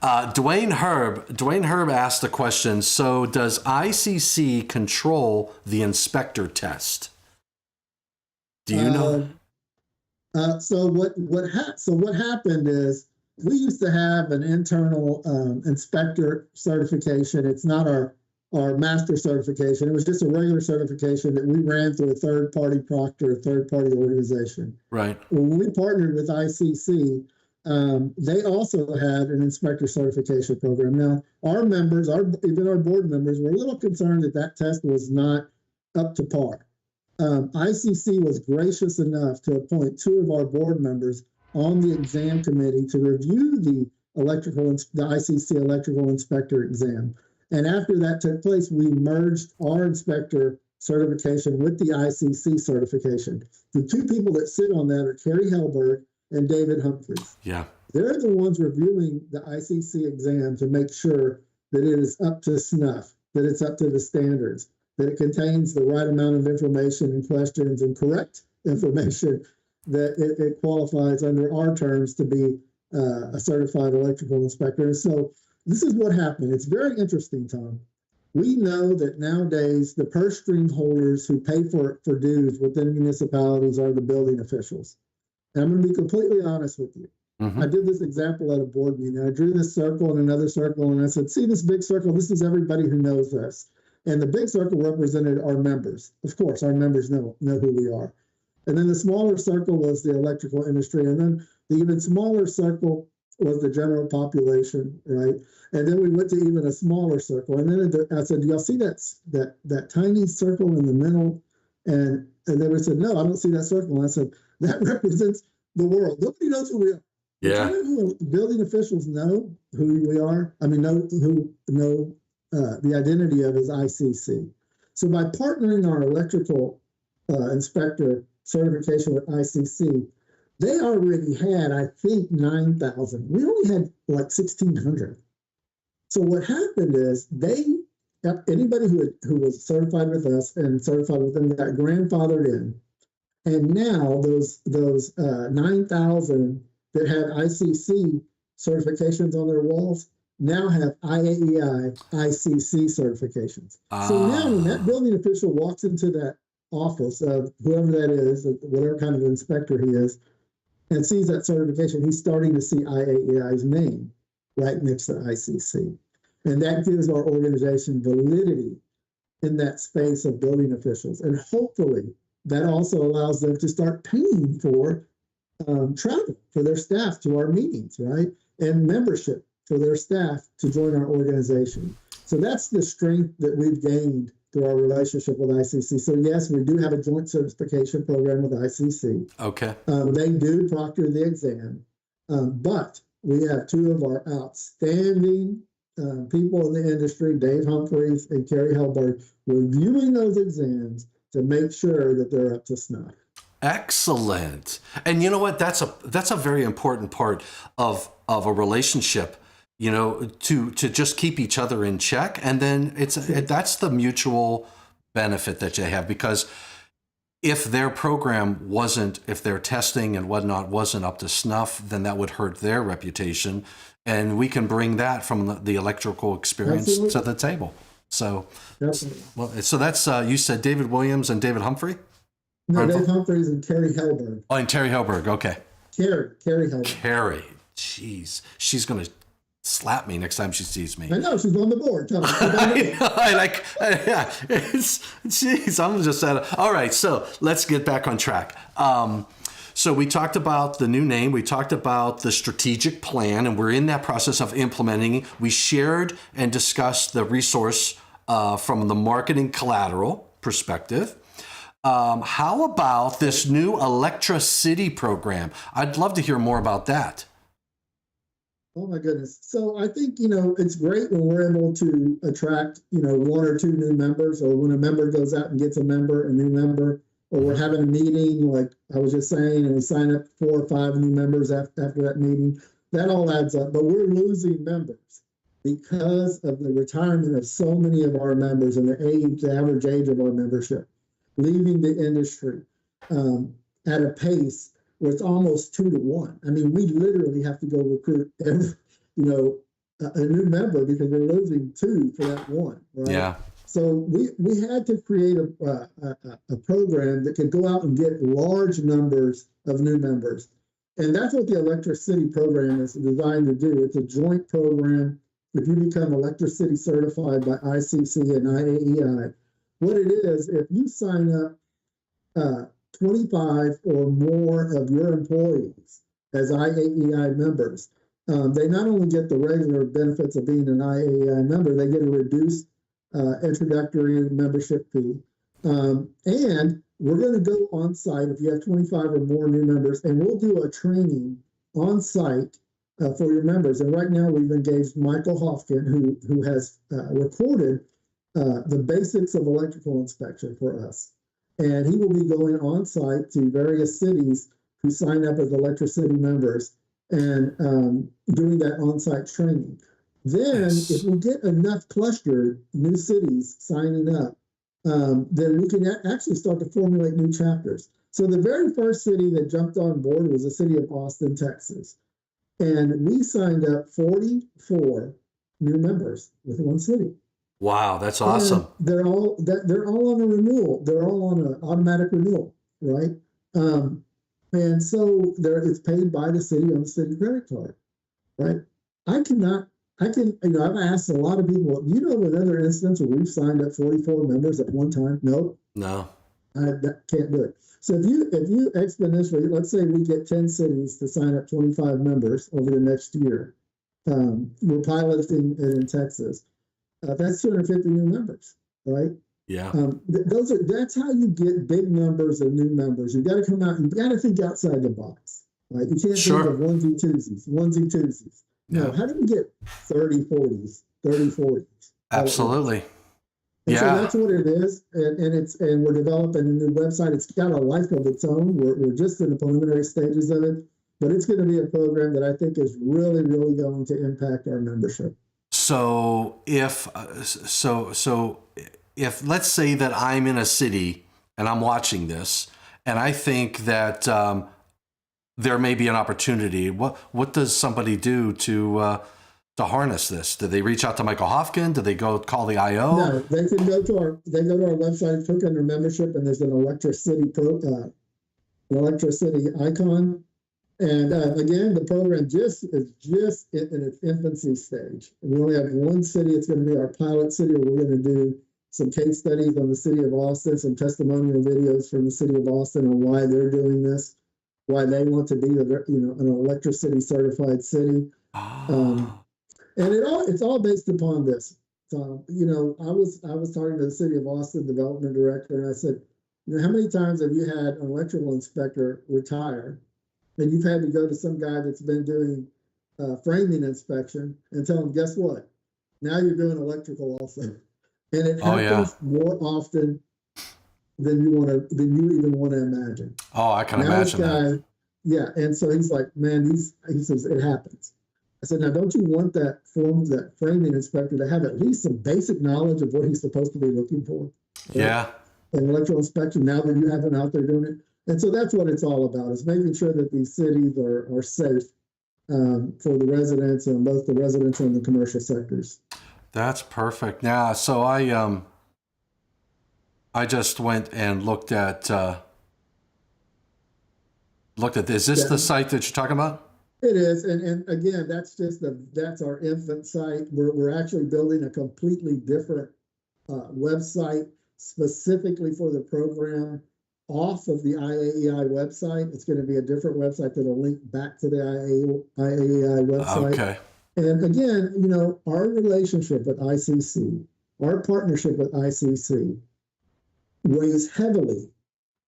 Dwayne Herb asked the question, so does ICC control the inspector test? Do you know? So what happened is we used to have an internal inspector certification. It's not our master certification. It was just a regular certification that we ran through a third-party proctor, a third-party organization. Right. When we partnered with ICC, they also had an inspector certification program. Now, our members, even our board members, were a little concerned that that test was not up to par. ICC was gracious enough to appoint 2 of our board members on the exam committee to review the ICC electrical inspector exam. And after that took place, we merged our inspector certification with the ICC certification. The 2 people that sit on that are Kerry Hellberg and David Humphreys. Yeah. They're the ones reviewing the ICC exam to make sure that it is up to snuff, that it's up to the standards, that it contains the right amount of information and questions and correct information, that it qualifies under our terms to be a certified electrical inspector. So this is what happened. It's very interesting, Tom. We know that nowadays the purse string holders who pay for dues within municipalities are the building officials. And I'm going to be completely honest with you. Mm-hmm. I did this example at a board meeting. I drew this circle and another circle, and I said, see this big circle? This is everybody who knows us. And the big circle represented our members. Of course, our members know who we are. And then the smaller circle was the electrical industry. And then the even smaller circle was the general population, right? And then we went to even a smaller circle. And then I said, do y'all see that tiny circle in the middle? And they would say, no, I don't see that circle. And I said, that represents the world. Nobody knows who we are. Yeah. Building officials know who we are. I mean, know the identity of is ICC. So by partnering our electrical inspector certification with ICC, they already had, I think, 9,000. We only had like 1,600. So what happened is anybody who was certified with us and certified with them got grandfathered in. And now those 9,000 that had ICC certifications on their walls now have IAEI, ICC certifications. So now when that building official walks into that office of whoever that is, whatever kind of inspector he is, and sees that certification, he's starting to see IAEI's name right next to ICC. And that gives our organization validity in that space of building officials. And hopefully that also allows them to start paying for travel for their staff to our meetings, right? And membership for their staff to join our organization. So that's the strength that we've gained through our relationship with ICC. So yes, we do have a joint certification program with ICC. Okay. They do proctor the exam, but we have 2 of our outstanding people in the industry, Dave Humphreys and Kerry Hellberg, reviewing those exams to make sure that they're up to snuff. Excellent. And you know what? That's a very important part of a relationship, you know, to just keep each other in check. And then that's the mutual benefit that they have, because if their program if their testing and whatnot wasn't up to snuff, then that would hurt their reputation. And we can bring that from the electrical experience Absolutely. to the table. So, Definitely. well, so that's, you said David Williams and David Humphrey? No, Dave Humphreys and Kerry Hellberg. Oh, and Terry Hellberg. Okay. Kerry Hellberg. Carrie, jeez, she's gonna slap me next time she sees me. I know, she's on the board. Tell me. Jeez, I'm just all right. So let's get back on track. So we talked about the new name. We talked about the strategic plan, and we're in that process of implementing. We shared and discussed the resource from the marketing collateral perspective. How about this new Electricity program? I'd love to hear more about that. Oh my goodness. So I think, it's great when we're able to attract, 1 or 2 new members, or when a member goes out and gets a new member, or we're having a meeting, like I was just saying, and we sign up 4 or 5 new members after that meeting. That all adds up, but we're losing members because of the retirement of so many of our members and the average age of our membership, leaving the industry at a pace where it's almost 2 to 1. I mean, we literally have to go recruit a new member because we're losing 2 for that 1, right? Yeah. So we had to create a program that could go out and get large numbers of new members. And that's what the Electricity program is designed to do. It's a joint program. If you become Electricity certified by ICC and IAEI, what it is, if you sign up 25 or more of your employees as IAEI members, they not only get the regular benefits of being an IAEI member, they get a reduced introductory membership fee. And we're going to go on site if you have 25 or more new members, and we'll do a training on site for your members. And right now we've engaged Michael Hofkin, who has recorded the basics of electrical inspection for us. And he will be going on site to various cities who sign up as Electricity members and doing that on site training. Then, if we get enough clustered new cities signing up, then we can actually start to formulate new chapters. So the very first city that jumped on board was the city of Austin, Texas. And we signed up 44 new members with one city. Wow, that's awesome. And they're all on a renewal. They're all on an automatic renewal, right? And so it's paid by the city on the city credit card, right? I've asked a lot of people, you know, another instance where we've signed up 44 members at one time? No. I can't do it. So if you exponentially, let's say we get 10 cities to sign up 25 members over the next year, we're piloting it in Texas. That's 250 new members, right? Yeah. That's how you get big numbers of new members. You got to come out. You got to think outside the box, right? You can't think of onesie twosies. No, how do we get 30 40s? Absolutely. And so that's what it is, and we're developing a new website. It's got a life of its own. We're just in the preliminary stages of it, but it's going to be a program that I think is really, really going to impact our membership. So if let's say that I'm in a city and I'm watching this, and I think that there may be an opportunity, what does somebody do to harness this? Do they reach out to Michael Hofkin? Do they go call the IO? No, they can go to our website, click under membership, and there's an Electricity icon. And again, the program is just in its infancy stage. We only have one city. It's going to be our pilot city, where we're going to do some case studies on the city of Austin, some testimonial videos from the city of Austin on why they're doing this, why they want to be an Electricity certified city. And it's all based upon this. I was talking to the city of Austin development director, and I said, how many times have you had an electrical inspector retire, and you've had to go to some guy that's been doing framing inspection and tell him, guess what? Now you're doing electrical also, and it happens more often than you even want to imagine. Oh, I can imagine that. Yeah, and so he's like, man, he says it happens. I said, now don't you want that framing inspector to have at least some basic knowledge of what he's supposed to be looking for? Right? Yeah. In electrical inspection, now that you have him out there doing it. And so that's what it's all about, is making sure that these cities are safe for the residents, and both the residential and the commercial sectors. That's perfect. Now, so I just went and looked at this. Is this the site that you're talking about? It is, and again, that's our infant site. We're actually building a completely different website specifically for the program off of the IAEI website. It's going to be a different website that'll link back to the IAEI website. Okay. And again, our relationship with ICC, our partnership with ICC, weighs heavily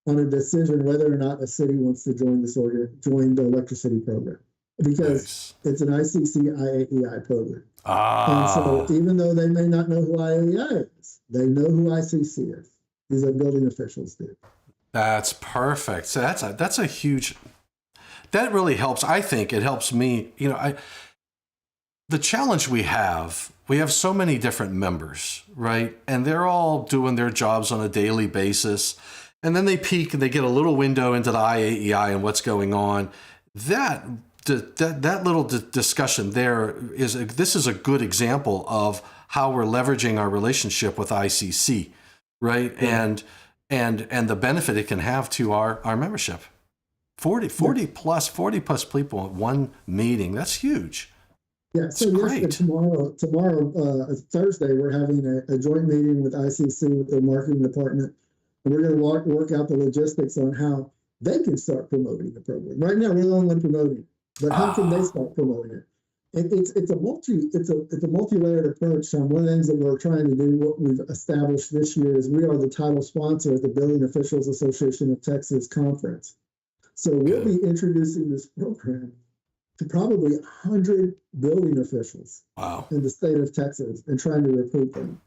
on a decision whether or not a city wants to join the Electricity program, because it's an ICC IAEI program. And so even though they may not know who IAEI is, they know who ICC is. These are building officials do. That's perfect. So that's a huge, that really helps. I think it helps me. The challenge we have so many different members, right? And they're all doing their jobs on a daily basis. And then they peek and they get a little window into the IAEI and what's going on. That little discussion there this is a good example of how we're leveraging our relationship with ICC, right? Yeah. And the benefit it can have to our membership. 40 plus people at one meeting. That's huge. Yeah, so yes, tomorrow, Thursday, we're having a joint meeting with ICC, with their marketing department, and we're going to work out the logistics on how they can start promoting the program. Right now, we're the only one promoting it, but how can they start promoting it? It's a multi-layered approach. One of the things that we're trying to do, what we've established this year, is we are the title sponsor of the Building Officials Association of Texas conference. So we'll be introducing this program to probably 100 building officials in the state of Texas and trying to recruit them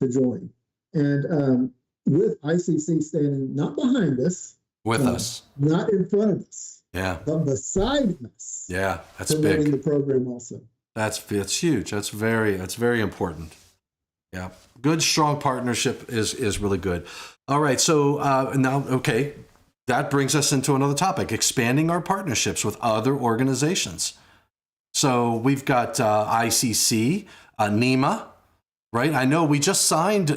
to join. And with ICC standing not behind us, with us, not in front of us, but beside us. Yeah, that's promoting big. The program also. That's huge. That's very important. Yeah, good, strong partnership is really good. All right, so now, okay. That brings us into another topic, expanding our partnerships with other organizations. So we've got ICC, NEMA, right? I know we just signed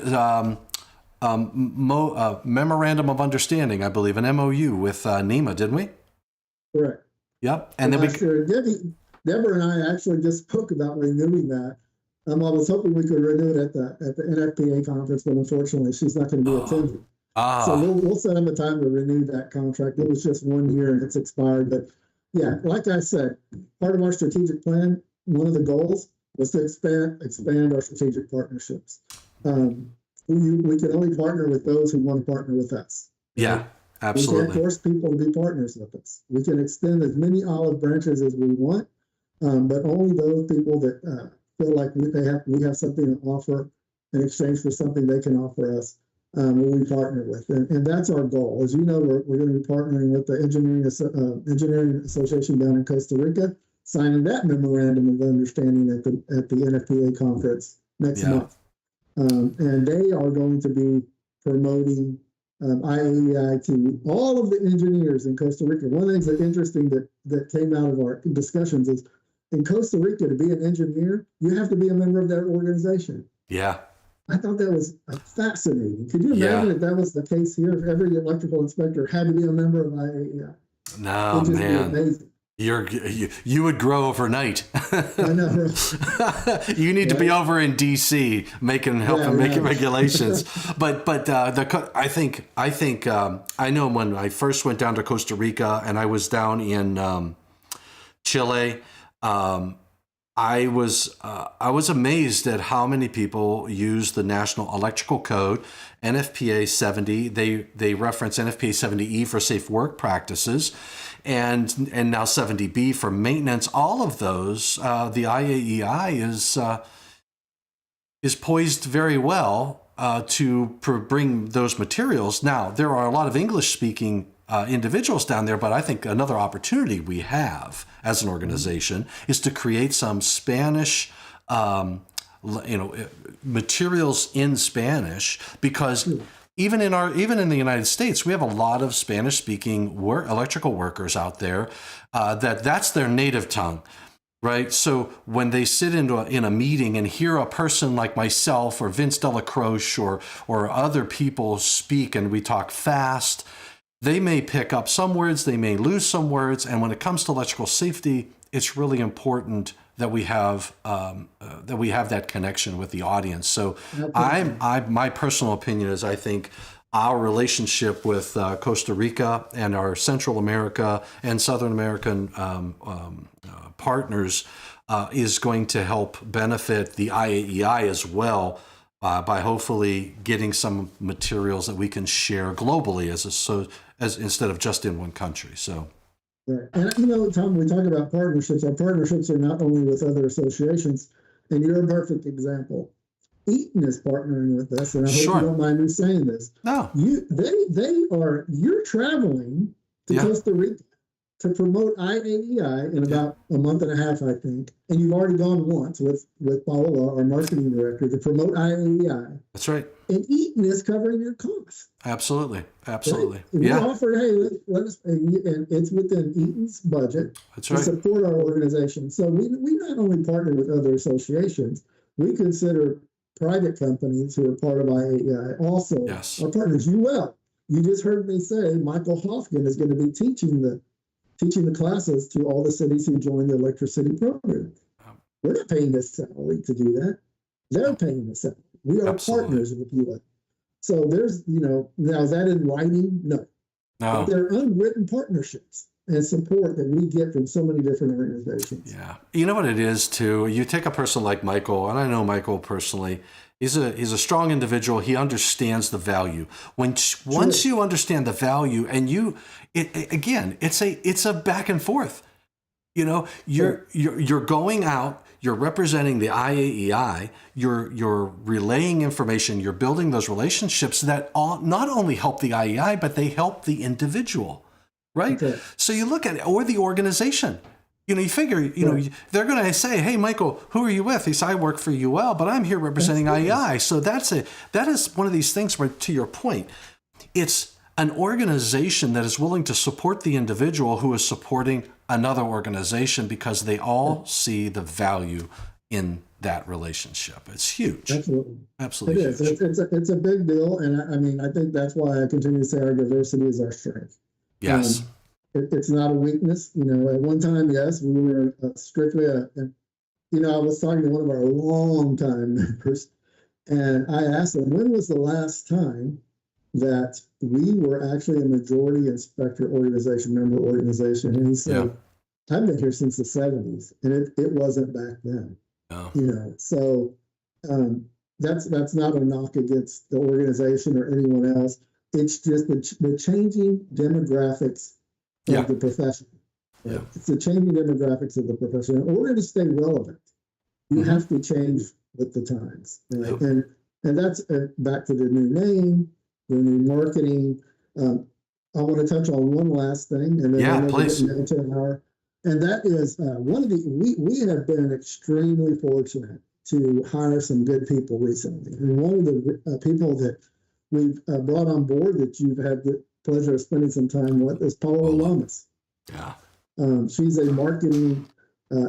Memorandum of Understanding, I believe, an MOU with NEMA, didn't we? Correct. Yep. And then Deborah and I actually just spoke about renewing that. I was hoping we could renew it at the NFPA conference, but unfortunately she's not going to be attending. So we'll set up a time to renew that contract. It was just 1 year and it's expired. But yeah, like I said, part of our strategic plan, one of the goals was to expand our strategic partnerships. We can only partner with those who want to partner with us. Yeah, absolutely. We can't force people to be partners with us. We can extend as many olive branches as we want, but only those people that feel like we have something to offer in exchange for something they can offer us. Will we partner with, and that's our goal. As you know, we're going to be partnering with the Engineering Association down in Costa Rica, signing that memorandum of understanding at the NFPA conference next month, and they are going to be promoting IAEI to all of the engineers in Costa Rica. One of the things that's interesting that came out of our discussions is in Costa Rica, to be an engineer, you have to be a member of their organization. Yeah. I thought that was fascinating. Could you imagine if that was the case here? If every electrical inspector had to be a member of IAEI? No, man. You would grow overnight. I know. Right? You need to be over in DC making regulations. But I think I know when I first went down to Costa Rica and I was down in Chile. I was amazed at how many people use the National Electrical Code, NFPA 70. They reference NFPA 70E for safe work practices, and now 70B for maintenance. All of those, the IAEI is poised very well to bring those materials. Now there are a lot of English-speaking individuals down there, but I think another opportunity we have as an organization is to create some Spanish, materials in Spanish, because even in the United States, we have a lot of Spanish-speaking electrical workers out there that's their native tongue. Right. So when they sit in a meeting and hear a person like myself or Vince Delacroce or other people speak, and we talk fast, they may pick up some words, they may lose some words, and when it comes to electrical safety, it's really important that we have that connection with the audience. So, my personal opinion is I think our relationship with Costa Rica and our Central America and Southern American partners is going to help benefit the IAEI as well. By hopefully getting some materials that we can share globally as instead of just in one country. So, right. And Tom, we talk about partnerships. Our partnerships are not only with other associations, and you're a perfect example. Eaton is partnering with us, and I hope you don't mind me saying this. No, you're traveling to Costa Rica to promote IAEI in about a month and a half, I think. And you've already gone once with Paola, our marketing director, to promote IAEI. That's right. And Eaton is covering your costs. Absolutely. Right? We offered, let us, and it's within Eaton's budget to support our organization. So we not only partner with other associations, we consider private companies who are part of IAEI also Yes. are partners. You just heard me say Michael Hofkin is going to be teaching the classes to all the cities who join the electricity program. We're not paying a salary to do that. They're paying a salary. We are Absolutely. partners with you. So there's, now is that in writing? No. But there are unwritten partnerships and support that we get from so many different organizations. Yeah. You know what it is too? You take a person like Michael, and I know Michael personally. He's a strong individual. He understands the value. Once you understand the value, and it's a back and forth. You're going out, you're representing the IAEI, you're relaying information, you're building those relationships that not only help the IAEI, but they help the individual, right? Okay. So you look at it, or the organization. You figure, they're going to say, "Hey, Michael, who are you with?" He says, "I work for UL, but I'm here representing IAEI." So that is one of these things where, to your point, it's an organization that is willing to support the individual who is supporting another organization because they all see the value in that relationship. It's huge. Absolutely It huge. is. It's a big deal, and I think that's why I continue to say our diversity is our strength. Yes. It's not a weakness. At one time, yes, we were strictly I was talking to one of our longtime members, and I asked him, when was the last time that we were actually a majority inspector organization, member organization? And he said, I've been here since the 70s, and it wasn't back then. No. So that's not a knock against the organization or anyone else. It's just the changing demographics of the profession. Right? Yeah. It's the changing demographics of the profession. In order to stay relevant, you have to change with the times. Right? Yep. And that's back to the new name, the new marketing. I want to touch on one last thing, and then please. into an hour. And that is one of we have been extremely fortunate to hire some good people recently. And one of the people that we've brought on board that you've had the pleasure of spending some time with is Paula Lamas. Yeah. She's a marketing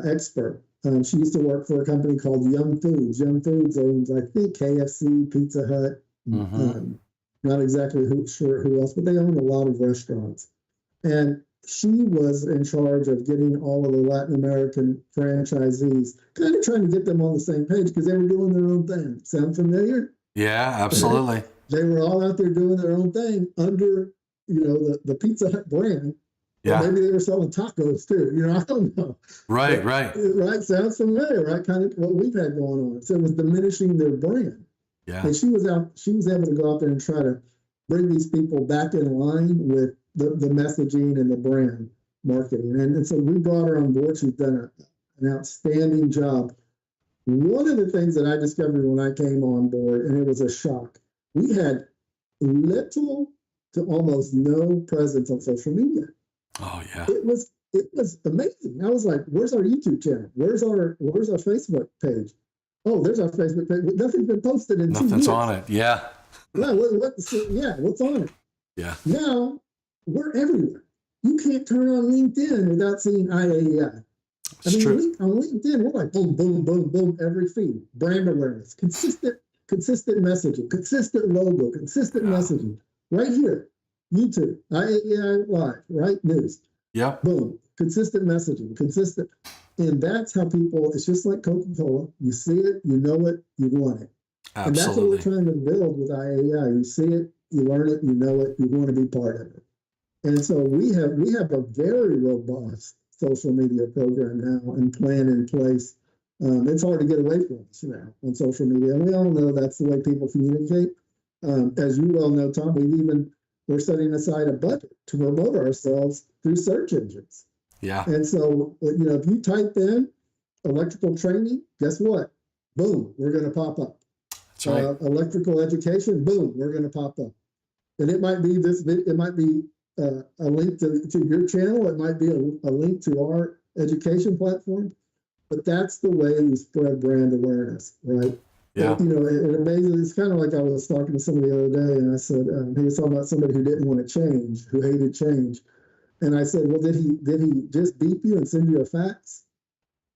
expert. She used to work for a company called Yum Foods. Yum Foods owns, I think, KFC, Pizza Hut. Not exactly sure who else, but they own a lot of restaurants. And she was in charge of getting all of the Latin American franchisees, kind of trying to get them on the same page because they were doing their own thing. Sound familiar? Yeah, absolutely. They were all out there doing their own thing under, the Pizza Hut brand. Yeah. Maybe they were selling tacos too. I don't know. Right. Right. Sounds familiar, right? Kind of what we've had going on. So it was diminishing their brand. Yeah. And she was able to go out there and try to bring these people back in line with the messaging and the brand marketing. And so we brought her on board. She's done an outstanding job. One of the things that I discovered when I came on board, and it was a shock, we had little to almost no presence on social media. Oh yeah. It was amazing. I was like, where's our YouTube channel? Where's our Facebook page? Oh, there's our Facebook page. Nothing's been posted in 2 years. Nothing's on it. Yeah. No, what's on it? Yeah. Now we're everywhere. You can't turn on LinkedIn without seeing IAEI. It's true. On LinkedIn, we're like boom, boom, boom, boom, every feed. Brand awareness, consistent messaging, consistent logo, consistent messaging. Right here, YouTube, IAEI Live, right? News. Yep. Boom. Consistent messaging, consistent. And that's how people, it's just like Coca-Cola. You see it, you know it, you want it. Absolutely. And that's what we're trying to build with IAEI. You see it, you learn it, you know it, you want to be part of it. And so we have a very robust social media program now and plan in place. It's hard to get away from us now on social media. And we all know that's the way people communicate. As you well know, Tom, we're setting aside a budget to promote ourselves through search engines. Yeah. And so, if you type in electrical training, guess what? Boom, we're going to pop up. That's right. Electrical education, boom, we're going to pop up. And it might be a link to your channel. It might be a link to our education platform. But that's the way we spread brand awareness, right? Yeah. It amazes. It's kind of like I was talking to somebody the other day, and I said he was talking about somebody who didn't want to change, who hated change, and I said, well, did he just beep you and send you a fax,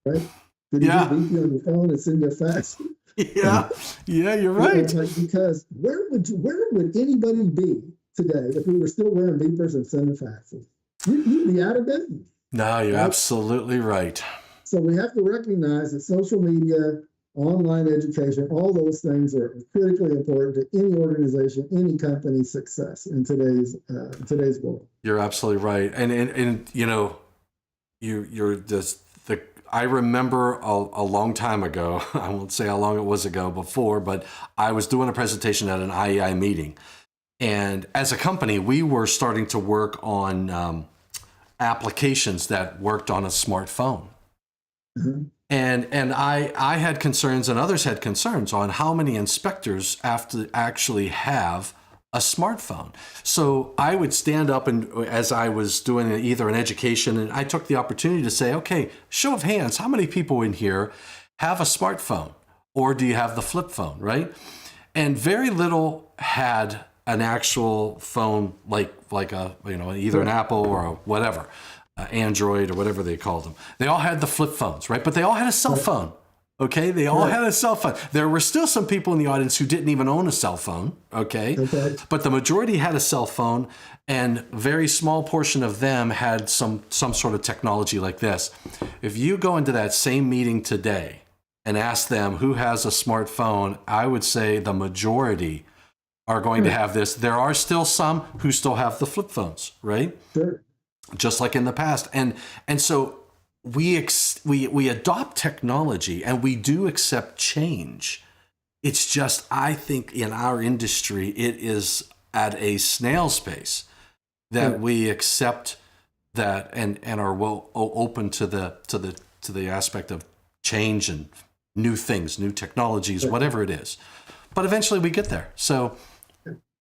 right? Did he just beep you on your phone and send you a fax? Yeah, yeah, you're right. Because where would anybody be today if we were still wearing beepers and sending faxes? You'd be out of business. No, you're Right? absolutely right. So we have to recognize that social media, online education, all those things are critically important to any organization, any company's success in today's world. You're absolutely right. And you know, you're just the. I remember a long time ago. I won't say how long it was ago before, but I was doing a presentation at an IAEI meeting, and as a company, we were starting to work on applications that worked on a smartphone. Mm-hmm. And I had concerns, and others had concerns on how many inspectors have to actually have a smartphone. So I would stand up, and as I was doing either an education, and I took the opportunity to say, okay, show of hands, how many people in here have a smartphone, or do you have the flip phone, right? And very little had an actual phone like a, you know, either an Apple or a whatever, Android or whatever they called them. They all had the flip phones, right? But they all had a cell phone. Okay, they all had a cell phone. There were still some people in the audience who didn't even own a cell phone. Okay, but the majority had a cell phone, and a very small portion of them had some sort of technology like this. If you go into that same meeting today and ask them who has a smartphone, I would say the majority are going to have this. There are still some who still have the flip phones, right? Sure. Just like in the past, and so we adopt technology, and we do accept change. It's just, I think in our industry, it is at a snail's pace that we accept that and are well open to the aspect of change and new things, new technologies, whatever it is. But eventually we get there. So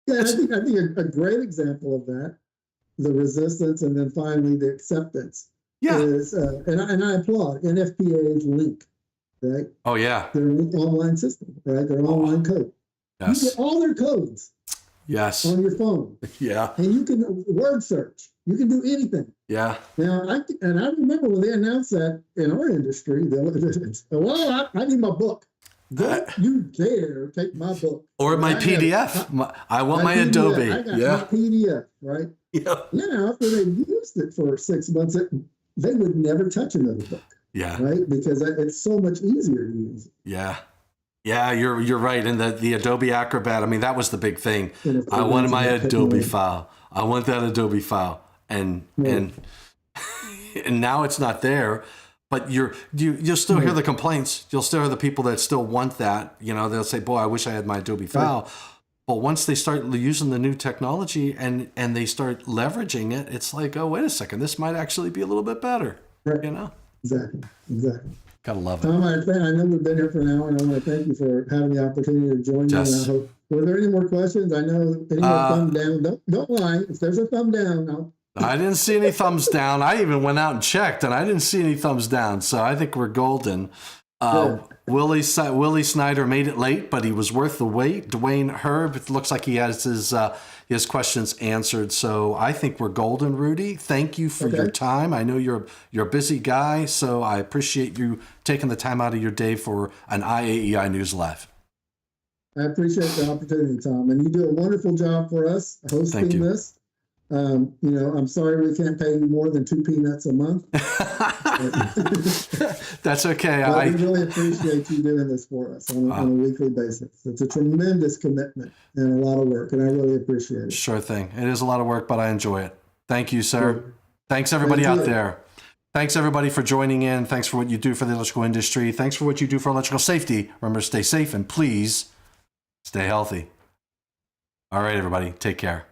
yeah, I think a great example of that, the resistance and then finally the acceptance. Yeah. Is, and I applaud NFPA's Link, right? Oh, yeah. Their online system, right? Their online code. Yes. You get all their codes Yes. on your phone. Yeah. And you can word search. You can do anything. Yeah. Now, I remember when they announced that in our industry, well, I need my book. Don't you dare take my book. Or my PDF. I want my PDF. Adobe. I got Yeah. my PDF, right? Yeah. Now, after they used it for 6 months, they would never touch another book. Yeah. Right? Because it's so much easier to use. Yeah. Yeah, you're right. And the Adobe Acrobat, I mean, that was the big thing. I wanted my Adobe file. I want that Adobe file. And now it's not there. But you'll still hear the complaints. You'll still hear the people that still want that. You know, they'll say, boy, I wish I had my Adobe file. But once they start using the new technology and they start leveraging it, it's like, oh, wait a second, this might actually be a little bit better. Right. You know? Exactly. Gotta love it. Tom, I know we've been here for an hour, and I want to thank you for having the opportunity to join me. And I hope, were there any more questions? I know any more thumb down. Don't lie. If there's a thumb down, I didn't see any thumbs down. I even went out and checked, and I didn't see any thumbs down. So I think we're golden. Willie Snyder made it late, but he was worth the wait. Dwayne Herb, it looks like he has his questions answered. So I think we're golden, Rudy. Thank you for your time. I know you're a busy guy, so I appreciate you taking the time out of your day for an IAEI News Live. I appreciate the opportunity, Tom, and you do a wonderful job for us hosting this. I'm sorry we can't pay you more than 2 peanuts a month. That's okay. I really appreciate you doing this for us on a weekly basis. It's a tremendous commitment and a lot of work, and I really appreciate it. Sure thing. It is a lot of work, but I enjoy it. Thank you, sir. Sure. Thanks, everybody out there. Thanks, everybody, for joining in. Thanks for what you do for the electrical industry. Thanks for what you do for electrical safety. Remember to stay safe and please stay healthy. All right, everybody. Take care.